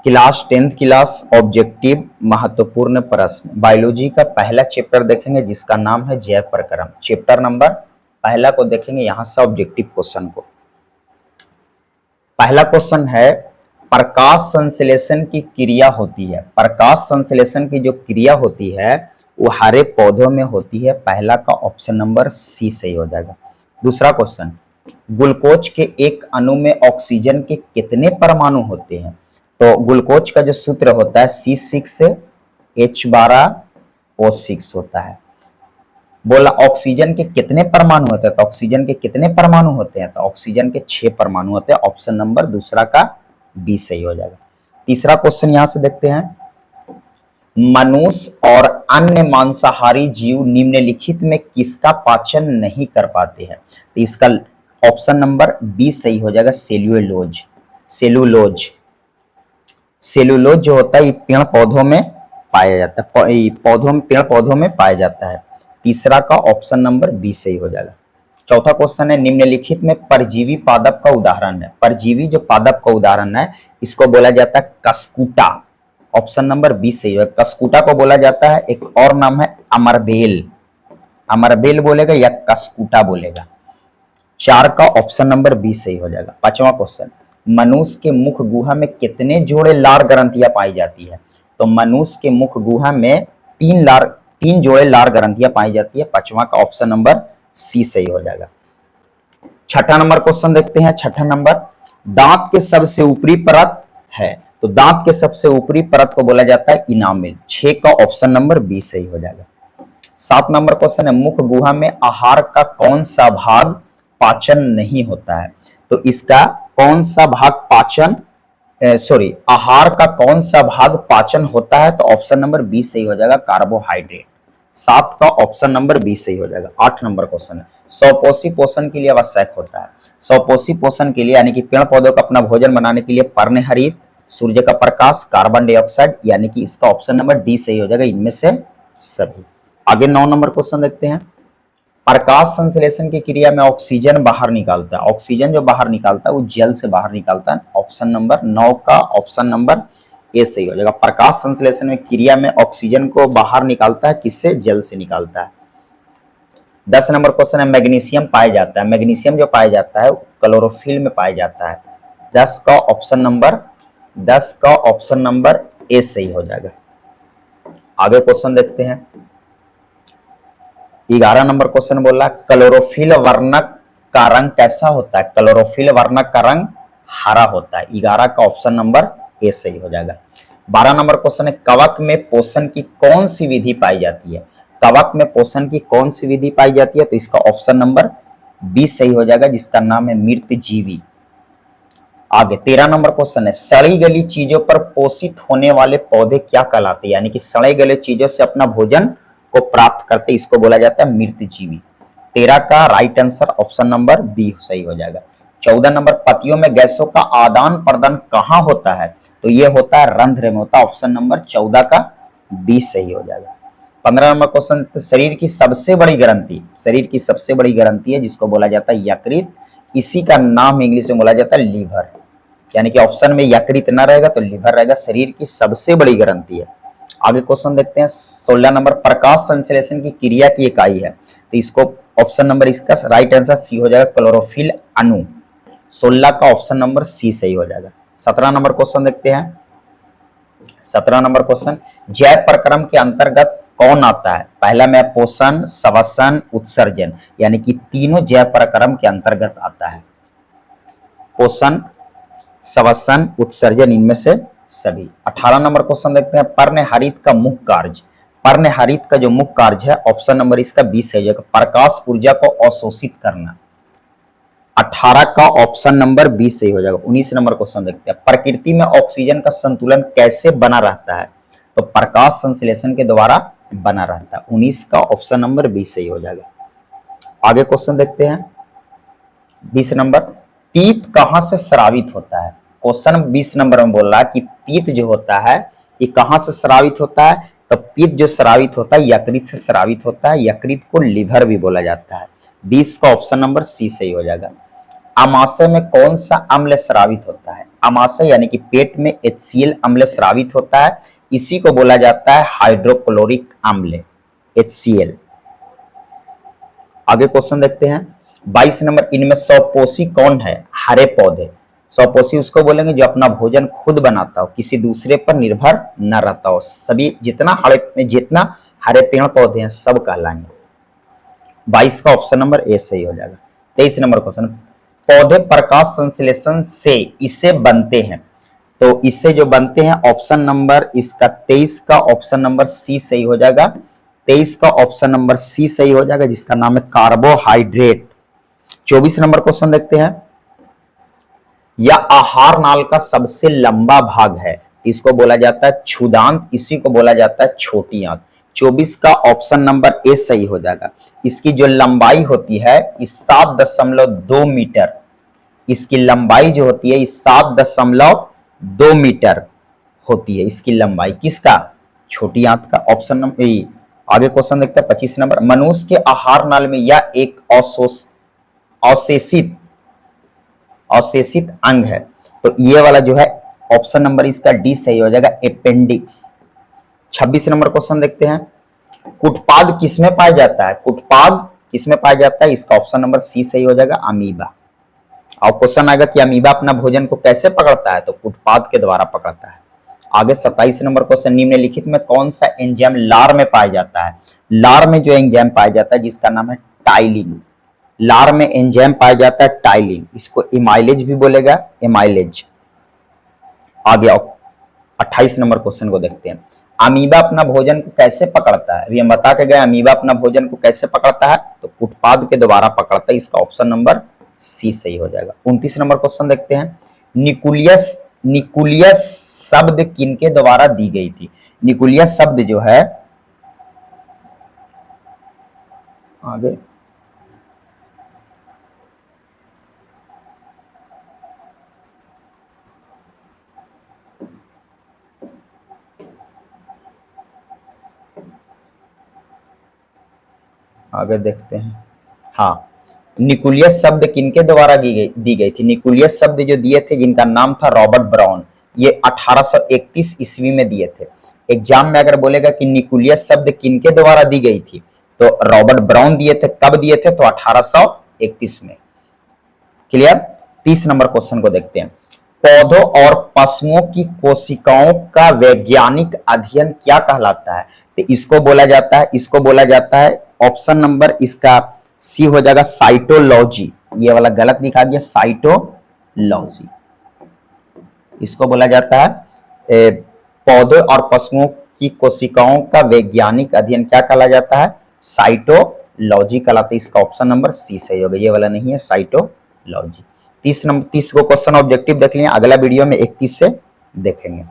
Class 10th class objective महत्वपूर्ण प्रश्न biology का पहला चैप्टर देखेंगे जिसका नाम है जैव प्रक्रम। चैप्टर नंबर पहला को देखेंगे, यहां से ऑब्जेक्टिव क्वेश्चन को। पहला क्वेश्चन है, प्रकाश संश्लेषण की क्रिया होती है। प्रकाश संश्लेषण की जो क्रिया होती है वो हरे पौधों में होती है। पहला का ऑप्शन नंबर सी सही हो जाएगा। दूसरा क्वेश्चन, ग्लूकोज के एक अणु में ऑक्सीजन के कितने परमाणु होते हैं? तो ग्लूकोज का जो सूत्र होता है C6H12O6 होता है। बोला ऑक्सीजन के कितने परमाणु होते हैं, तो ऑक्सीजन के कितने परमाणु होते हैं? तो ऑक्सीजन के 6 परमाणु होते हैं। ऑप्शन नंबर दूसरा का बी सही हो जाएगा। तीसरा क्वेश्चन यहां से देखते हैं, मनुष्य और अन्य मांसाहारी जीव निम्नलिखित में किसका पाचन नहीं कर पाते हैं? तो इसका ऑप्शन नंबर बी सही हो जाएगा, सेल्यूलोज। सेलुलोज सेलुलोज जो होता है ये पेड़ पौधों में पाया जाता है, पेड़ पौधों में पाया जाता है। तीसरा का ऑप्शन नंबर बी सही हो जाएगा। चौथा क्वेश्चन है, निम्नलिखित में परजीवी पादप का उदाहरण है। परजीवी जो पादप का उदाहरण है इसको बोला जाता है कस्कूटा। ऑप्शन नंबर बी सही है। कस्कूटा को बोला जाता है, एक और नाम है अमरबेल। अमरबेल बोलेगा या कस्कूटा बोलेगा। चार का ऑप्शन नंबर बी सही हो जाएगा। पांचवा क्वेश्चन, मनुष्य के मुख गुहा में कितने जोड़े लार ग्रंथियां पाई जाती है? तो मनुष्य के मुख गुहा में तीन जोड़े लार ग्रंथियां पाई जाती है। पांचवा का ऑप्शन नंबर सी सही हो जाएगा। छठा नंबर क्वेश्चन देखते हैं। छठा नंबर, दांत के सबसे ऊपरी परत है, तो दांत के सबसे ऊपरी परत को बोला जाता है इनामिल। 6 का ऑप्शन नंबर बी सही हो जाएगा। 7 नंबर क्वेश्चन है, मुख गुहा में आहार का कौन सा भाग पाचन नहीं होता है? तो इसका कौन सा भाग आहार का कौन सा भाग पाचन होता है? तो ऑप्शन नंबर बी सही हो जाएगा, कार्बोहाइड्रेट। 7 का ऑप्शन नंबर बी सही हो जाएगा। 8 नंबर क्वेश्चन है, स्वपोषी पोषण के लिए आवश्यक होता है। स्वपोषी पोषण के लिए यानी कि पेड़ पौधों को अपना भोजन बनाने के लिए पर्णहरित, सूर्य का प्रकाश, कार्बन डाइऑक्साइड, यानी कि इसका ऑप्शन नंबर डी सही हो जाएगा, इनमें से सभी। आगे 9 नंबर क्वेश्चन देखते हैं, प्रकाश संश्लेषण की क्रिया में ऑक्सीजन बाहर निकालता है। ऑक्सीजन जो बाहर निकालता है वो जल से बाहर निकालता है। ऑप्शन नंबर 9 का ऑप्शन नंबर ए सही हो जाएगा। प्रकाश संश्लेषण में क्रिया में ऑक्सीजन को बाहर निकालता है, किससे? जल से निकालता है। 10 नंबर क्वेश्चन है, मैग्नीशियम पाया जाता है। मैग्नीशियम जो पाया जाता है क्लोरोफिल में पाया जाता है। 10 का ऑप्शन नंबर ए सही हो जाएगा। आगे क्वेश्चन देखते हैं, 11 नंबर क्वेश्चन बोला, क्लोरोफिल वर्णक का रंग कैसा होता है? क्लोरोफिल वर्णक का रंग हरा होता है। 11 का ऑप्शन नंबर ए सही हो जाएगा। 12 नंबर क्वेश्चन है, कवक में पोषण की कौन सी विधि पाई जाती है? कवक में पोषण की कौन सी विधि पाई जाती है? तो इसका ऑप्शन नंबर बी सही हो जाएगा, जिसका नाम है मृतजीवी। आगे 13 नंबर क्वेश्चन है, सड़ी गली चीजों पर पोषित होने वाले पौधे क्या कहलाते हैं? यानी कि सड़े गले चीजों से अपना भोजन को प्राप्त करते, इसको बोला जाता है मृतजीवी। 13 का right answer option number B सही हो जाएगा। 14 नंबर, पत्तियों में गैसों का आदान प्रदान कहाँ होता है? तो ये होता है रंध्र में होता है। ऑप्शन नंबर 14 का बी सही हो जाएगा। 15 नंबर क्वेश्चन, तो शरीर की सबसे बड़ी ग्रंथि है जिसको बोला जाता है यकृत। इसी का नाम इंग्लिश में बोला जाता है लीवर। यानी कि ऑप्शन में यकृत ना रहेगा तो लीवर रहेगा। शरीर की सबसे बड़ी ग्रंथि है। आगे क्वेश्चन देखते हैं, 16 नंबर, प्रकाश संश्लेषण की क्रिया की इकाई है, तो इसको ऑप्शन नंबर इसका राइट आंसर सी हो जाएगा, क्लोरोफिल अणु। 16 का ऑप्शन नंबर सी सही हो जाएगा। 17 नंबर क्वेश्चन देखते हैं। 17 नंबर क्वेश्चन, जैव प्रक्रम के अंतर्गत कौन आता है? पहला में पोषण, श्वसन, उत्सर्जन, यानी कि तीनों जैव प्रक्रम के अंतर्गत आता है। पोषण, श्वसन, उत्सर्जन, इनमें से सभी। 18 नंबर क्वेश्चन देखते हैं, पर्णहरित का मुख्य कार्य। पर्णहरित का जो मुख्य कार्य है ऑप्शन नंबर इसका 20 है, प्रकाश ऊर्जा को अवशोषित करना। 18 का ऑप्शन नंबर 20 सही हो जाएगा। 19 नंबर क्वेश्चन देखते हैं, प्रकृति में ऑक्सीजन का संतुलन कैसे बना रहता है? तो प्रकाश संश्लेषण के द्वारा बना रहता है। 19 का ऑप्शन नंबर 20 सही हो जाएगा। आगे क्वेश्चन देखते हैं, 20 नंबर, पीत कहां से स्रावित होता है? क्वेश्चन 20 नंबर में बोल रहा है कि पीत जो होता है ये कहां से स्रावित होता है? तो पीत जो स्रावित होता है यकृत से स्रावित होता है। यकृत को लिवर भी बोला जाता है। 20 का ऑप्शन नंबर सी सही हो जाएगा। आमाशय में कौन सा अम्ल स्रावित होता है? आमाशय यानी कि पेट में HCl अम्ल स्रावित होता है, इसी को बोला जाता है हाइड्रोक्लोरिक अम्ल, HCl। आगे क्वेश्चन देखते हैं 22 नंबर, इनमें स्वपोषी कौन है? हरे पौधे। स्वपोषी उसको बोलेंगे जो अपना भोजन खुद बनाता हो, किसी दूसरे पर निर्भर न रहता हो। सभी जितना हरे पेड़ पौधे हैं सब कहलाएंगे। 22 का ऑप्शन नंबर ए सही हो जाएगा। 23 नंबर क्वेश्चन, पौधे प्रकाश संश्लेषण से इससे बनते हैं, तो इससे जो बनते हैं ऑप्शन नंबर इसका 23 का ऑप्शन नंबर सी सही हो जाएगा। 23 का ऑप्शन नंबर सी सही हो जाएगा, जिसका नाम है कार्बोहाइड्रेट। 24 नंबर क्वेश्चन देखते हैं, यह आहार नाल का सबसे लंबा भाग है, इसको बोला जाता है क्षुदांत, इसी को बोला जाता है छोटी आंत। 24 का ऑप्शन नंबर ए सही हो जाएगा। इसकी जो लंबाई होती है इस 7.2 मीटर, इसकी लंबाई जो होती है इस 7.2 मीटर होती है इसकी लंबाई, किसका? छोटी आंत का। ऑप्शन नंबर आगे क्वेश्चन देखते हैं 25 नंबर, मनुष्य के आहार नाल में यह एक अवशेषित अंग है, तो ये वाला जो है ऑप्शन नंबर इसका डी सही हो जाएगा, अपेंडिक्स। 26 नंबर क्वेश्चन देखते हैं, कुटपाद किसमें पाया जाता है? कुटपाद किसमें पाया जाता है? इसका ऑप्शन नंबर सी सही हो जाएगा, अमीबा। और क्वेश्चन आएगा कि अमीबा अपना भोजन को कैसे पकड़ता है, तो कुटपाद के द्वारा पकड़ता है। आगे 27 नंबर क्वेश्चन, निम्नलिखित में कौन सा एंजाइम लार में पाया जाता है? लार में जो एंजाइम पाया जाता है जिसका नाम है टाइलिन, लार में एंजाइम पाया जाता है टाइलिन, इसको इमाइलेज भी बोलेगा, इमाइलेज। आगे 28 नंबर क्वेश्चन को देखते हैं, अमीबा अपना भोजन को कैसे पकड़ता है? अभी हम बता के गए अमीबा अपना भोजन को कैसे पकड़ता है, तो कुटपाद के द्वारा पकड़ता है, इसका ऑप्शन नंबर सी सही हो जाएगा। 29 नंबर क्वेश्चन देखते हैं, निकुलियस शब्द किनके द्वारा दी गई थी? निकुलियस शब्द जो है, आगे देखते हैं। हाँ, निकुलियस शब्द किनके द्वारा दी गई थी? निकुलियस शब्द जो दिए थे जिनका नाम था रॉबर्ट ब्राउन, ये 1831 ईस्वी में दिए थे। एग्जाम में अगर बोलेगा कि निकुलियस शब्द किनके द्वारा दी गई थी, तो रॉबर्ट ब्राउन दिए थे। कब दिए थे? तो 1831 में। क्लियर। 30 नंबर क्वेश्चन को देखते हैं, पौधों और पशुओं की कोशिकाओं का वैज्ञानिक अध्ययन क्या कहलाता है? तो इसको बोला जाता है ऑप्शन नंबर इसका सी हो जाएगा, साइटोलॉजी। ये वाला गलत लिखा गया, साइटोलॉजी। इसको बोला जाता है पौधों और पशुओं की कोशिकाओं का वैज्ञानिक अध्ययन क्या कहला जाता है? साइटोलॉजी कहलाता है, इसका ऑप्शन नंबर सी सही होगा, ये वाला नहीं है, साइटोलॉजी। 30 को क्वेश्चन ऑब्जेक्टिव देख लिया, अगला वीडियो में 31 से देखेंगे।